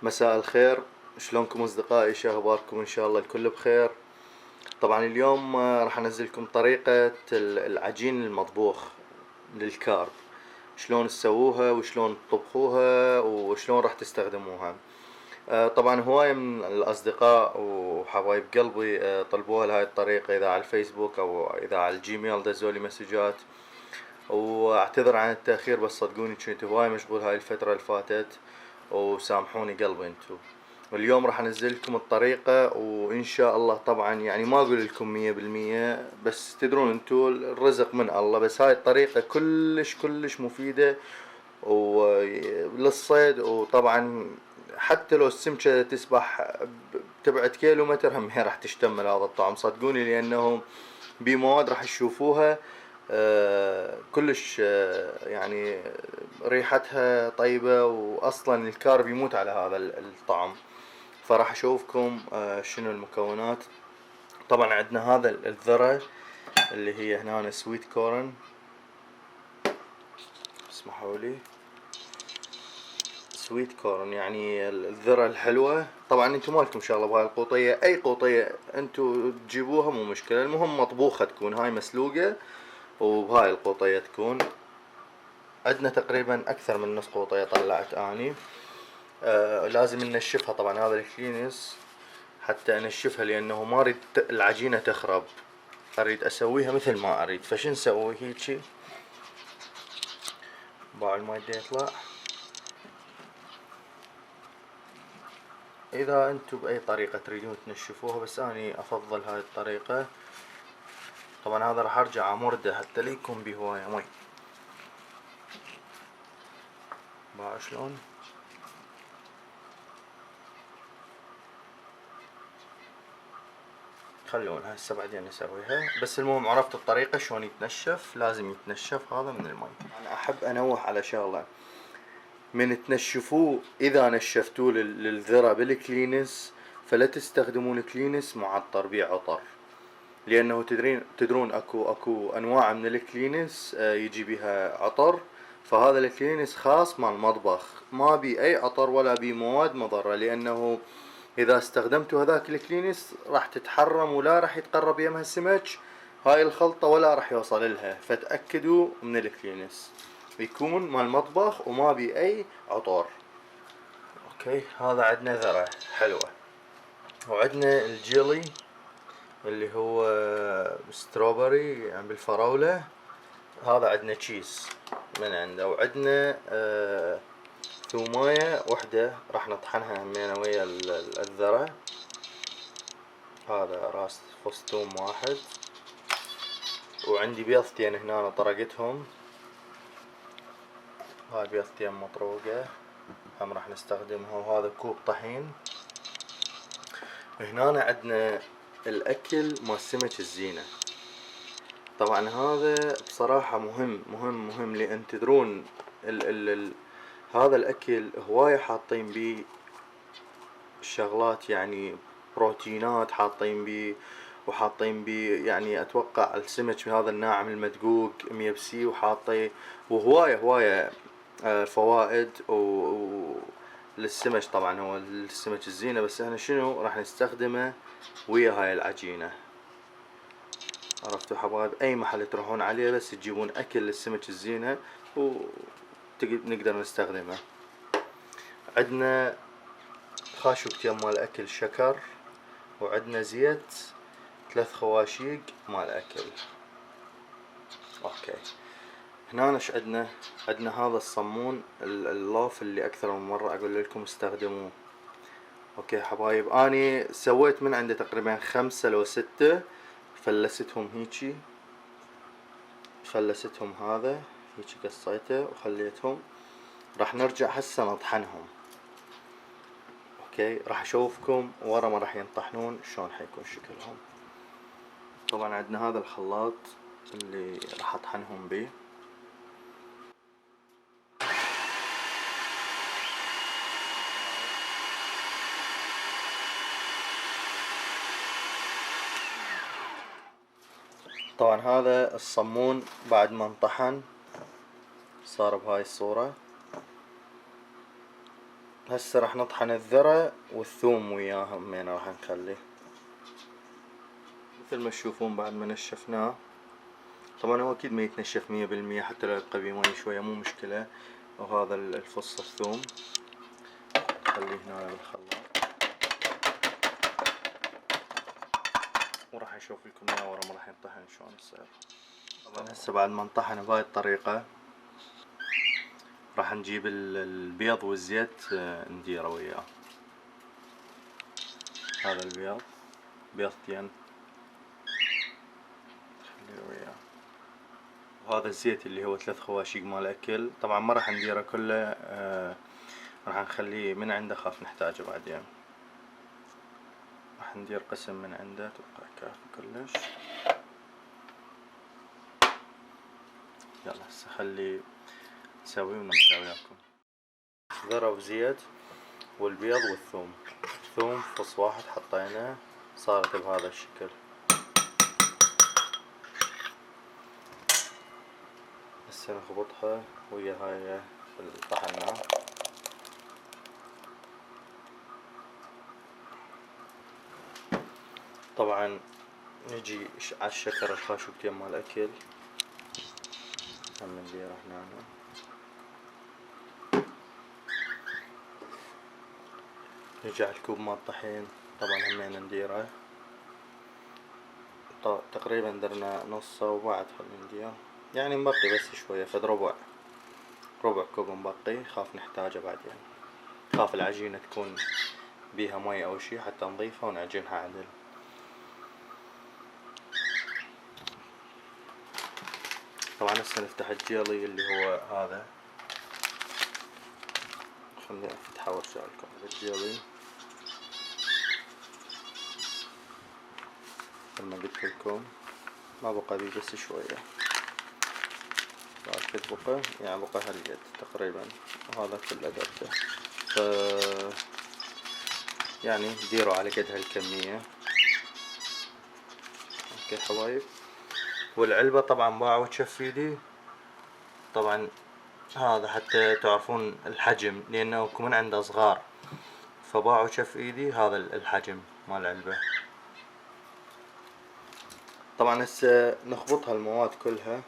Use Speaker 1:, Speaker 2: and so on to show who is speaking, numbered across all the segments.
Speaker 1: مساء الخير. شلونكم اصدقائي؟ شو اخباركم؟ ان شاء الله الكل بخير. طبعا اليوم راح انزلكم طريقة العجين المطبوخ للكارب. شلون تسووها وشلون تطبخوها وشلون راح تستخدموها. طبعا هواية من الاصدقاء وحبايب قلبي طلبوها لهاي الطريقة، اذا على الفيسبوك او اذا على الجيميل دزولي مسجات. واعتذر عن التأخير، بس صدقوني كنت هواي مشغول هاي الفترة اللي فاتت، وسامحوني قلبي انتو. اليوم راح انزل لكم الطريقة وان شاء الله. طبعا يعني ما اقول لكم 100%، بس تدرون انتو الرزق من الله. بس هاي الطريقة كلش مفيدة وللصيد. وطبعا حتى لو السمكة تسبح تبعد كيلومتر هم هي راح تشتمل هذا الطعم، صدقوني، لانه بمواد راح تشوفوها كلش يعني ريحتها طيبة، واصلا الكارب يموت على هذا الطعم. فراح اشوفكم شنو المكونات. طبعا عندنا هذا الذرة اللي هي هنا سويت كورن، اسمحوا لي، سويت كورن يعني الذرة الحلوة. طبعا انتم مالكم شغلة بهاي القوطية، اي قوطية انتم تجيبوها مو مشكلة، المهم مطبوخة تكون، هاي مسلوقة وبهاي القوطية تكون. عندنا تقريبا اكثر من نص قوطية طلعت اني. لازم ننشفها طبعا، هذا الكلينس حتى انشفها، لانه ما اريد العجينة تخرب، اريد اسويها مثل ما اريد. فشو نسوي هيجي؟ باع الماي يطلع. اذا انتم باي طريقة تريدون تنشفوها، بس اني افضل هاي الطريقة. طبعا هذا راح ارجع امرده حتى لا يكون بهواية مي. باع شلون؟ خلونا هسه بعدين نسويها. بس المهم عرفت الطريقة شلون يتنشف. لازم يتنشف هذا من المي. انا احب انوه على شغلة، من تنشفوه اذا نشفتوه للذرة بالكلينس، فلا تستخدمون كلينس معطر بيه عطر، لانه تدرون اكو انواع من الكلينس يجي بها عطر. فهذا الكلينس خاص مال المطبخ، ما بي اي عطر ولا بي مواد مضرة، لانه اذا استخدمتوا هذاك الكلينس راح تتحرم ولا راح يتقرب يمها السمك هاي الخلطة ولا راح يوصل لها. فتأكدوا من الكلينس يكون مال مطبخ وما بي اي عطور. اوكي، هذا عندنا ذرة حلوة. وعندنا الجيلي اللي هو ستروبري يعني بالفراولة. هذا عندنا تشيز من عنده. وعندنا ثوماية وحدة راح نطحنها همينة ويا الذرة. هذا راس فص ثوم واحد. وعندي بيضتين هنا أنا طرقتهم، هاي بيضتين مطروقة هم راح نستخدمها. وهذا كوب طحين. هنا عندنا الأكل مال سمك الزينة. طبعا هذا بصراحة مهم لأن تدرون ال هذا الأكل هواية حاطين بيه شغلات، يعني بروتينات حاطين بيه، وحاطين بيه يعني اتوقع السمك هذا الناعم المدقوق 100 بسي وحاطيه، وهواية فوائد للسمك. طبعا هو السمك الزينة، بس احنا شنو راح نستخدمه ويا هاي العجينة. عرفتوا حبايب؟ اي محل تروحون عليه بس تجيبون اكل للسمك الزينة ونقدر نستخدمه. عندنا خاشوقتين مال اكل شكر، وعندنا زيت 3 خواشيق مال اكل. اوكي، هنا ايش عندنا؟ عندنا هذا الصمون اللوف اللي اكثر من مرة اقول لكم استخدموه. اوكي حبايب، اني سويت من عنده تقريبا 5 لو 6، فلستهم هيجي، فلستهم هذا هيجي قصيته وخليتهم. راح نرجع هسه نطحنهم. اوكي، راح اشوفكم ورا ما راح ينطحنون شلون حيكون شكلهم. طبعا عندنا هذا الخلاط اللي راح اطحنهم بيه. طبعا هذا الصمون بعد ما انطحن صار بهاي الصورة. هسه راح نطحن الذرة والثوم وياها همين راح نخليه مثل ما تشوفون بعد ما نشفناه. طبعا هو اكيد ما يتنشف 100% حتى لو يبقى بيه مي شوية مو مشكلة. وهذا الفص الثوم خليه هنا بالخلاط، وراح اشوف لكم اياه ورا ما راح ينطحن شلون يصير. طبعا هسه بعد ما انطحن بهاي الطريقة راح نجيب البيض والزيت نديره وياه. هذا البيض بيضتين خليه وياه، وهذا الزيت اللي هو 3 خواشيق مال اكل. طبعا ما راح نديره كله، راح نخليه من عنده خاف نحتاجه بعدين. راح ندير قسم من عنده اتوقع كافي كلش. يلا هسه خلي نسوي ونرجع وياكم. ذرة وزيت والبيض والثوم. ثوم فص واحد حطيناه صارت بهذا الشكل. هسه نخبطها ويا هاي الطحنة. طبعا نجي على الشكر الخاشوقتين مال الاكل هم نديره هنا. نجي على الكوب مال الطحين طبعا همين نديره. تقريبا درنا نصه وبعد خلينا ندير يعني مبقي بس شوية فد ربع كوب مبقي خاف نحتاجه بعدين. خاف العجينة تكون بيها مي او شي حتى نضيفها ونعجنها عدل. طبعا هسه نفتح الجيلي اللي هو هذا. خليني افتحه وارجع لكم. هذا الجيلي مثل ما قلت لكم ما بقى بيه بس شوية، بعد بقى يعني بقى هالقد تقريبا، وهذا كله درته. ف يعني ديروا على قد هالكمية. اوكي حبايب. والعلبة طبعا باعوا تشف ايدي طبعا، هذا حتى تعرفون الحجم لانه من عنده صغار، فباعوا شف ايدي هذا الحجم مال العلبة. طبعا هسه نخبط هالمواد كلها.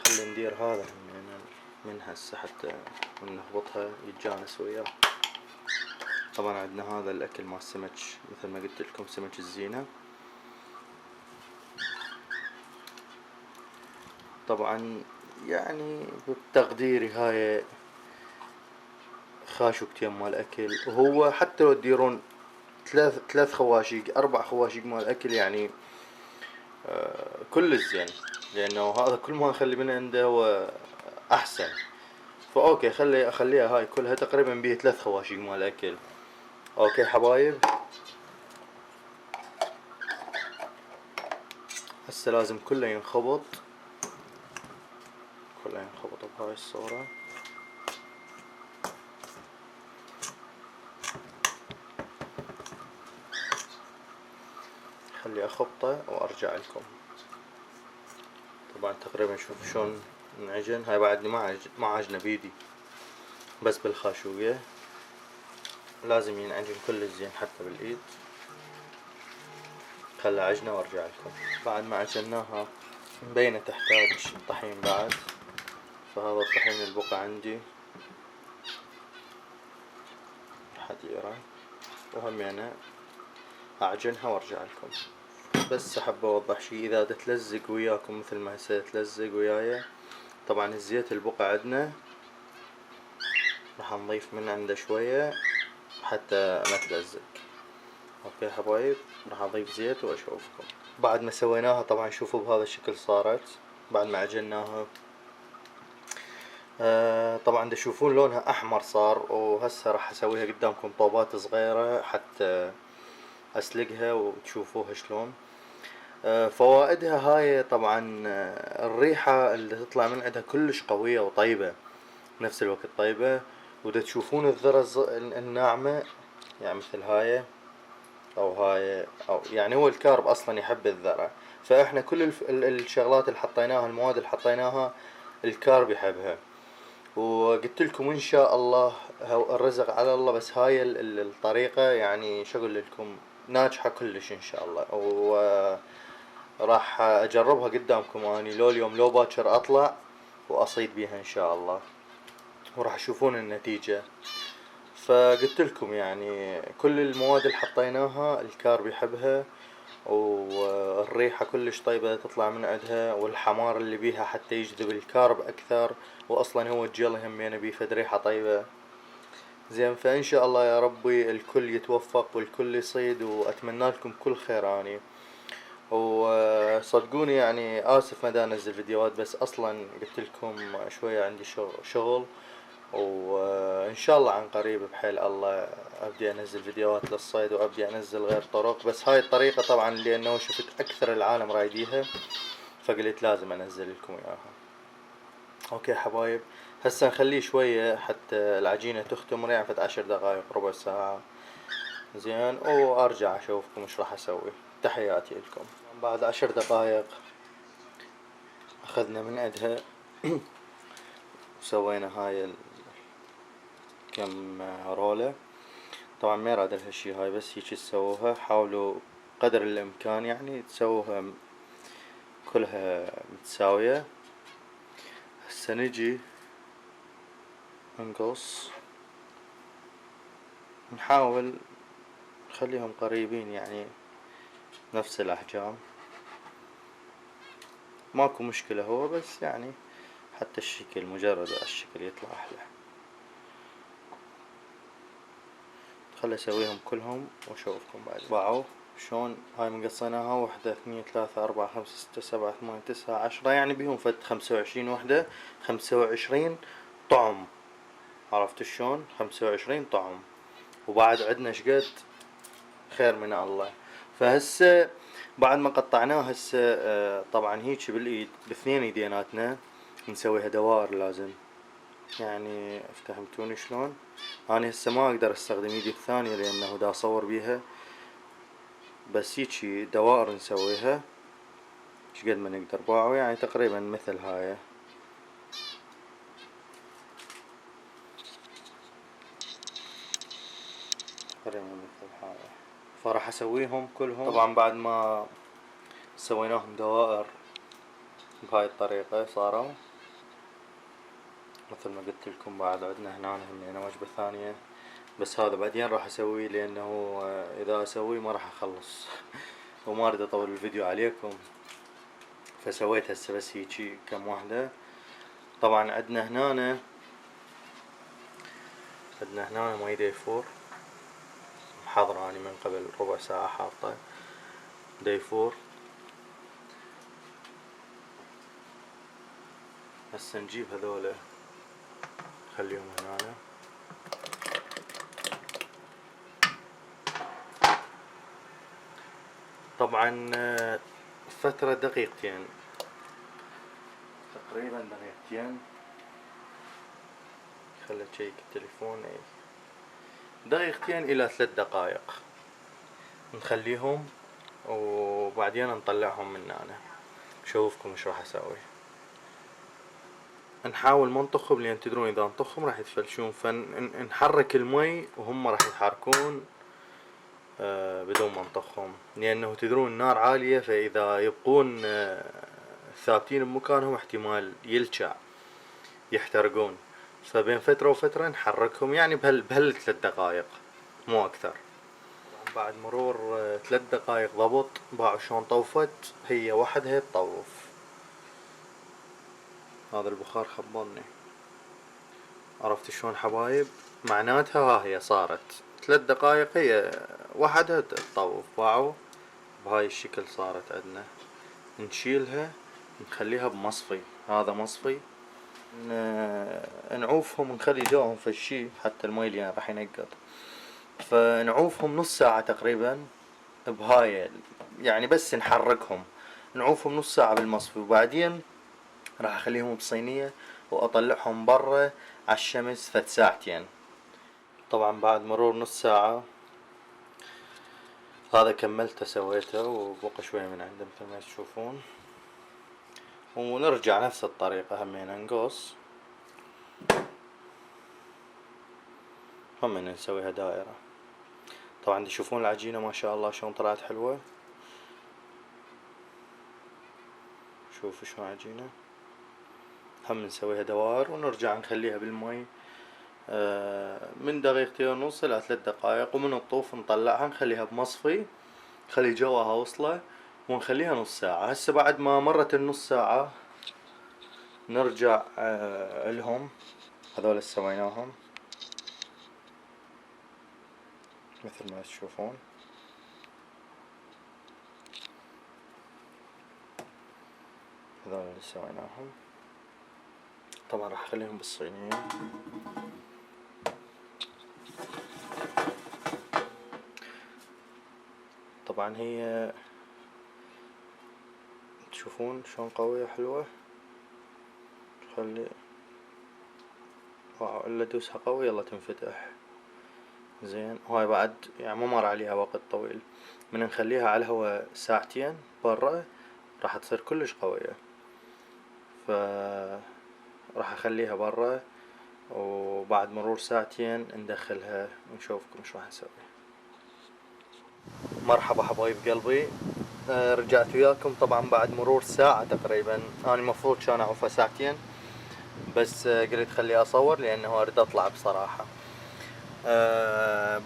Speaker 1: خلي ندير هذا من هسه حتى من نخبطها يتجانس وياه. طبعا عندنا هذا الاكل مال السمك مثل ما قلت لكم سمك الزينة. طبعا يعني بتقديري هاي خاشوقتين مال اكل، وهو حتى لو تديرون ثلاث خواشيق 4 خواشيق مال اكل يعني كل زين، لانه هذا كل ما نخلي من عنده هو احسن. فاوكي اخليها هاي كلها تقريبا بيه 3 خواشيق مال اكل. اوكي حبايب. هسه لازم كله ينخبط بهاي الصورة. خلي اخبطه وارجع لكم. طبعا تقريبا شوف شلون انعجن. هاي بعدني ما عجنه بيدي بس بالخاشوقة لازم ينعجن كل زين حتى بالايد. خلي عجنه وارجع لكم. بعد ما عجناها مبينة تحتاج طحين بعد، فهذا الطحين اللي بقى عندي حديرة وهمينة اعجنها وارجع لكم. بس حاب اوضح شي، اذا تلزق وياكم مثل ما هسه تلزق وياي، طبعا الزيت اللي بقى عندنا راح نضيف من عنده شوية حتى ما تلزق. اوكي حبايب راح اضيف زيت واشوفكم بعد ما سويناها. طبعا شوفوا بهذا الشكل صارت بعد ما عجناها. طبعا تشوفون لونها احمر صار. وهسه راح اسويها قدامكم طوبات صغيرة حتى اسلقها وتشوفوها شلون. فوائدها هاي طبعا الريحة اللي تطلع من عندها كلش قوية وطيبة بنفس الوقت طيبة. ودا تشوفون الذرة الناعمة يعني مثل هاي او هاي، او يعني هو الكارب اصلا يحب الذرة. فاحنا كل الشغلات اللي حطيناها المواد اللي حطيناها الكارب يحبها. وقلت لكم ان شاء الله الرزق على الله، بس هاي الطريقة يعني شغل لكم ناجحة كلش ان شاء الله، وراح اجربها قدامكم اني لو اليوم لو باكر اطلع واصيد بيها ان شاء الله، وراح تشوفون النتيجة. فقلت لكم يعني كل المواد اللي حطيناها الكارب يحبها، والريحة كلش طيبة تطلع من عندها، والحمار اللي بيها حتى يجذب الكارب اكثر، واصلا هو الجيل همينه بيه فد ريحة طيبة زين. فان شاء الله يا ربي الكل يتوفق والكل يصيد، واتمنى لكم كل خير اني. وصدقوني يعني اسف ما دا انزل فيديوهات، بس اصلا قلت لكم شوية عندي شغل، وان شاء الله عن قريب بحيل الله ابدي انزل فيديوهات للصيد، وابدي انزل غير طرق. بس هاي الطريقة طبعا لانه شفت اكثر العالم رايديها، فقلت لازم انزل لكم اياها. اوكي حبايب، هسه نخليه شوية حتى العجينة تختمر، يعني فد 10 دقايق ربع ساعة زين، وارجع اشوفكم ايش راح اسوي. تحياتي لكم. بعد 10 دقايق اخذنا من عندها وسوينا هاي كم رولة. طبعا ما يراد هالشي هاي، بس هيك تسووها، حاولوا قدر الامكان يعني تسووها كلها متساوية. هسه نجي نقص، نحاول نخليهم قريبين يعني نفس الاحجام، ماكو مشكلة هو، بس يعني حتى الشكل مجرد الشكل يطلع احلى. خلي اسويهم كلهم واشوفكم بعد. باعوا شلون هاي مقصيناها، 1 2 3 4 5 6 7 8 9 10، يعني بيهم فد 25 وحدة، 25 طعم. عرفت شلون؟ 25 طعم، وبعد عندنا شقد خير من الله. فهسه بعد ما قطعناه هسه طبعا هيك بالايد باثنين ايديناتنا نسويها دوائر. لازم يعني فهمتوني شلون؟ انا هسه ما اقدر استخدم ايدي الثانية لانه دا اصور بيها، بس هيجي دوائر نسويها شقد ما نقدر. باعوا يعني تقريبا مثل هاي، تقريبا مثل هاي. فراح اسويهم كلهم. طبعا بعد ما سويناهم دوائر بهاي الطريقة صاروا مثل ما قلت لكم. بعد عندنا هنا همينة وجبة ثانية، بس هذا بعدين راح اسويه لانه اذا اسويه ما راح اخلص وما اريد اطول الفيديو عليكم، فسويت هسه بس هيجي كم واحدة. طبعا عندنا هنا ماي ديفور محضرة اني من قبل ربع ساعة، حاطة ديفور. هسه نجيب هذولا خليهم هنا. طبعا فترة دقيقتين، تقريبا دقيقتين. خلي اشيك التليفون. اي دقيقتين الى 3 دقائق نخليهم، وبعدين نطلعهم من هنا. شوفكم ايش راح اسوي. نحاول ما نطخهم لان تدرون اذا نطخهم راح يتفلشون، فنحرك المي وهم راح يتحركون بدون ما نطخهم، لانه تدرون النار عالية، فاذا يبقون ثابتين بمكانهم احتمال يلشع يحترقون. فبين فترة وفترة نحركهم يعني بهال 3 دقائق مو اكثر. بعد مرور 3 دقائق ضبط باعوا شلون طوفت هي وحدها تطوف. هذا البخار خبرني. عرفت شلون حبايب؟ معناتها ها هي صارت 3 دقائق هي وحدها تطوف. باعوا بهاي الشكل صارت عندنا. نشيلها نخليها بمصفي، هذا مصفي. نعوفهم نخلي جوهم في الشي حتى المي اللي راح ينقط، فنعوفهم نص ساعة تقريبا بهاي، يعني بس نحركهم نعوفهم نص ساعة بالمصفي، وبعدين راح اخليهم بصينية واطلعهم برا عالشمس فد ساعتين. طبعا بعد مرور نص ساعة هذا كملته سويته، وبقى شوية من عنده مثل ما تشوفون. ونرجع نفس الطريقة همين نقص هم نسويها دائرة. طبعا تشوفون العجينة ما شاء الله شلون طلعت حلوة. شوفوا شلون عجينة. هم نسويها دوائر ونرجع نخليها بالمي من دقيقتين ونص إلى 3 دقائق، ومن الطوف نطلعها نخليها بمصفي، نخلي جواها وصلة ونخليها نص ساعة. هسه بعد ما مرت النص ساعة نرجع لهم. هذول سويناهم مثل ما تشوفون. هذول اللي سويناهم. طبعا راح اخليهم بالصينية. طبعا هي تشوفون شلون قوية حلوة. خلي الا ادوسها قوي يلا تنفتح زين. وهاي بعد يعني ما مر عليها وقت طويل. من نخليها على الهواء ساعتين برا راح تصير كلش قوية. ف راح اخليها برا، وبعد مرور ساعتين ندخلها ونشوفكم شو راح نسوي. مرحبا حبايب قلبي. رجعت وياكم طبعا بعد مرور ساعة تقريبا. انا المفروض كان اعوفها ساعتين بس قلت خلي اصور لانه اريد اطلع بصراحة.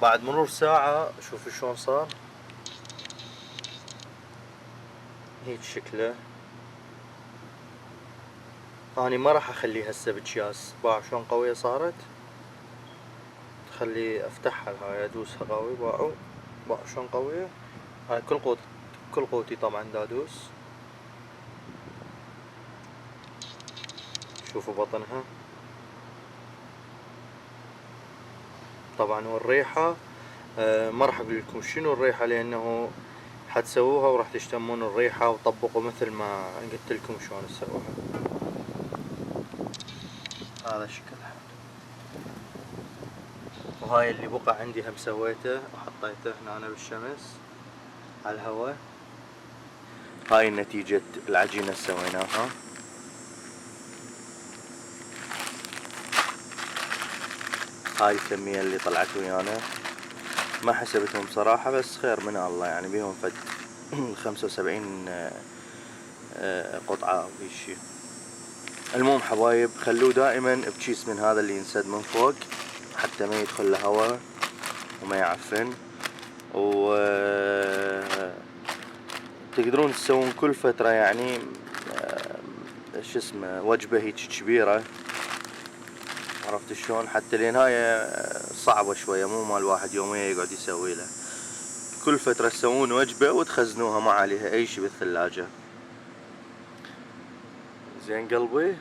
Speaker 1: بعد مرور ساعة شوفوا شلون صار. هيك شكله. اني ما راح اخليها هسه بكياس. باعوا شلون قوية صارت. خلي افتحها هاي ادوسها قوي. باعوا شلون قوية. هاي كل قوتي طبعا دا ادوس. شوفوا بطنها. طبعا والريحة ما راح اقول لكم شنو الريحة لانه حتسووها وراح تشتمون الريحة وطبقوا مثل ما قلت لكم شلون تسووها. هذا شكلها. وهاي اللي بقى عندي هم سويته وحطيته هنا بالشمس على الهواء. هاي نتيجة العجينة سويناها. هاي الكمية اللي طلعت ويانا ما حسبتهم صراحة بس خير من الله يعني بيهم فد 75 قطعة او شي. المهم حبايب خلوه دائما بكيس من هذا اللي ينسد من فوق حتى ما يدخل له هواء وما يعفن. و تقدرون تسوون كل فترة يعني شو اسمه وجبة هيك كبيرة. عرفت شلون. حتى لنهاية صعبة شوية مو مال واحد يوميا يقعد يسوي له. كل فترة تسوون وجبة وتخزنوها ما عليها اي شي بالثلاجة. زين قلبي.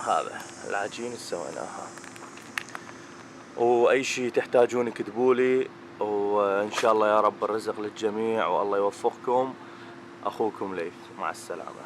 Speaker 1: هذا العجين اللي سويناها. واي شي تحتاجون اكتبولي وان شاء الله يا رب الرزق للجميع والله يوفقكم. اخوكم ليث مع السلامة.